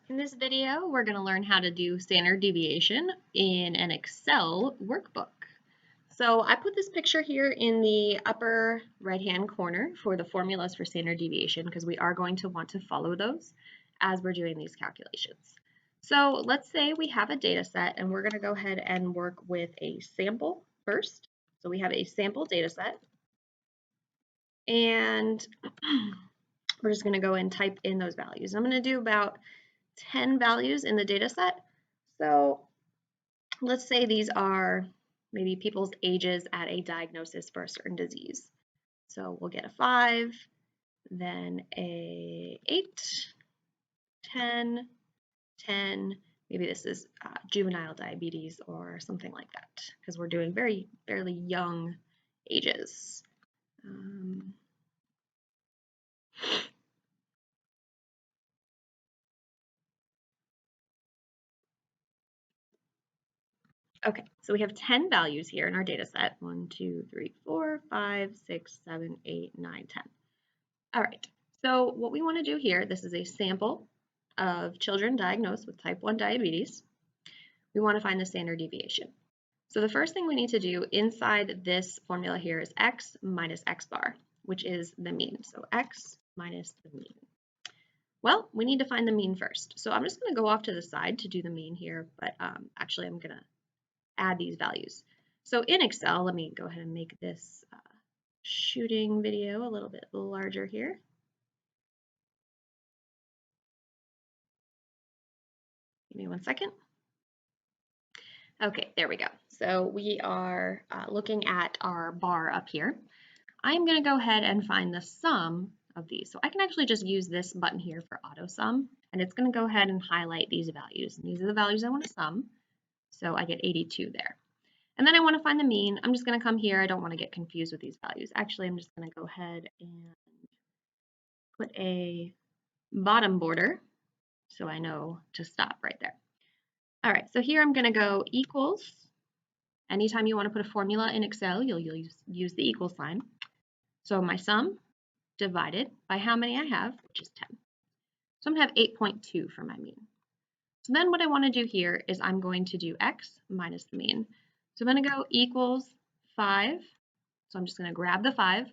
In this video, we're going to learn how to do standard deviation in an Excel workbook. So I put this picture here in the upper right-hand corner for the formulas for standard deviation because we are going to want to follow those as we're doing these calculations. So let's say we have a data set and we're going to go ahead and work with a sample first. So we have a sample data set and we're just going to go and type in those values. I'm going to do about 10 values in the data set. So let's say these are maybe people's ages at a diagnosis for a certain disease. So we'll get a 5, then a 8, 10, 10. Maybe this is juvenile diabetes or something like that because we're doing fairly young ages. Okay, so we have 10 values here in our data set. 1, 2, 3, 4, 5, 6, 7, 8, 9, 10. All right, so what we want to do here, this is a sample of children diagnosed with type 1 diabetes. We want to find the standard deviation. So the first thing we need to do inside this formula here is x minus x bar, which is the mean. So x minus the mean. Well, we need to find the mean first. So I'm just going to go off to the side to do the mean here, but actually I'm going to add these values. So in Excel, let me go ahead and make this shooting video a little bit larger here. Give me one second. Okay, there we go. So we are looking at our bar up here. I'm going to go ahead and find the sum of these. So I can actually just use this button here for auto sum, and it's going to go ahead and highlight these values. And these are the values I want to sum. So I get 82 there. And then I want to find the mean. I'm just going to come here. I don't want to get confused with these values. Actually, I'm just going to go ahead and put a bottom border so I know to stop right there. All right, so here I'm going to go equals. Anytime you want to put a formula in Excel, you'll use the equal sign. So my sum divided by how many I have, which is 10. So I'm going to have 8.2 for my mean. So then what I want to do here is I'm going to do x minus the mean. So I'm going to go equals 5. So I'm just going to grab the 5.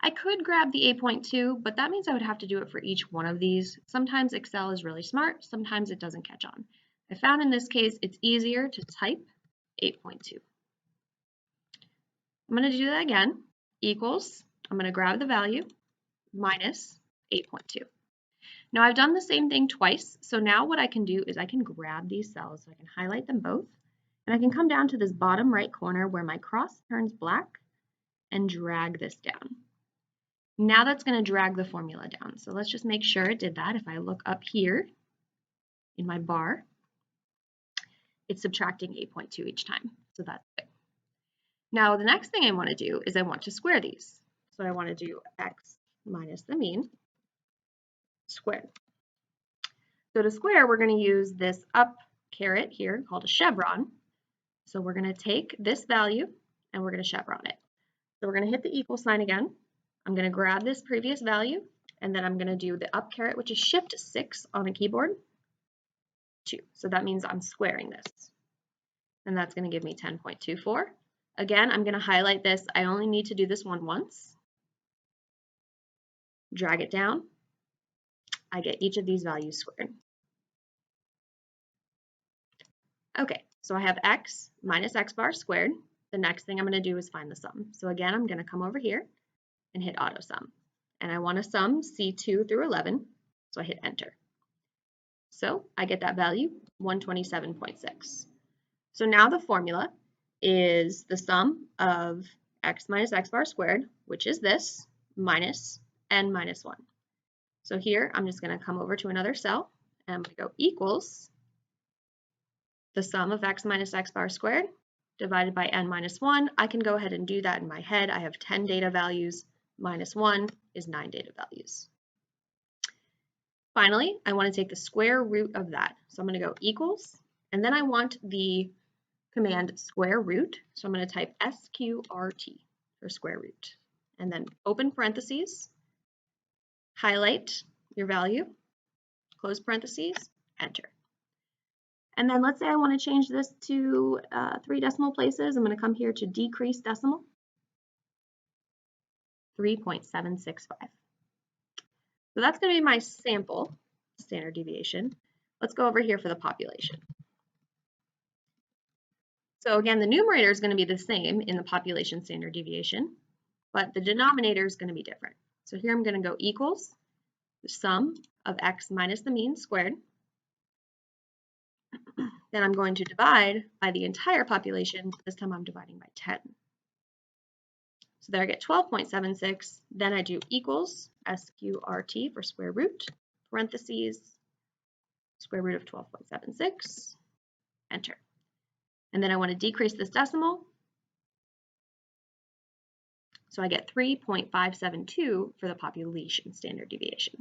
I could grab the 8.2, but that means I would have to do it for each one of these. Sometimes Excel is really smart, sometimes it doesn't catch on. I found in this case it's easier to type 8.2. I'm going to do that again. Equals, I'm going to grab the value, minus 8.2. Now I've done the same thing twice, so now what I can do is I can grab these cells, so I can highlight them both, and I can come down to this bottom right corner where my cross turns black and drag this down. Now that's going to drag the formula down. So let's just make sure it did that. If I look up here in my bar, it's subtracting 8.2 each time. So that's good. Now the next thing I want to do is I want to square these. So I want to do x minus the mean squared. So to square, we're going to use this up caret here called a chevron. So we're going to take this value and we're going to chevron it. So we're going to hit the equal sign again. I'm going to grab this previous value, and then I'm going to do the up caret, which is shift 6 on a keyboard, 2. So that means I'm squaring this. And that's going to give me 10.24. Again, I'm going to highlight this. I only need to do this one once. Drag it down. I get each of these values squared. Okay, so I have x minus x bar squared. The next thing I'm going to do is find the sum. So again, I'm going to come over here and hit auto sum. And I want to sum C2 through 11, so I hit enter. So I get that value, 127.6. So now the formula is the sum of x minus x bar squared, which is this, minus n minus 1. So here I'm just going to come over to another cell and I'm going to go equals the sum of x minus x bar squared divided by n minus 1. I can go ahead and do that in my head. I have 10 data values, minus 1 is 9 data values. Finally, I want to take the square root of that. So I'm going to go equals, and then I want the command square root. So I'm going to type SQRT for square root, and then open parentheses, highlight your value, close parentheses, enter. And then let's say I want to change this to 3 decimal places. I'm going to come here to decrease decimal, 3.765. So that's going to be my sample standard deviation. Let's go over here for the population. So again, the numerator is going to be the same in the population standard deviation, but the denominator is going to be different. So here I'm going to go equals the sum of x minus the mean squared. Then I'm going to divide by the entire population. This time I'm dividing by 10. So there I get 12.76. Then I do equals SQRT for square root, parentheses, square root of 12.76, enter. And then I want to decrease this decimal. So I get 3.572 for the population standard deviation.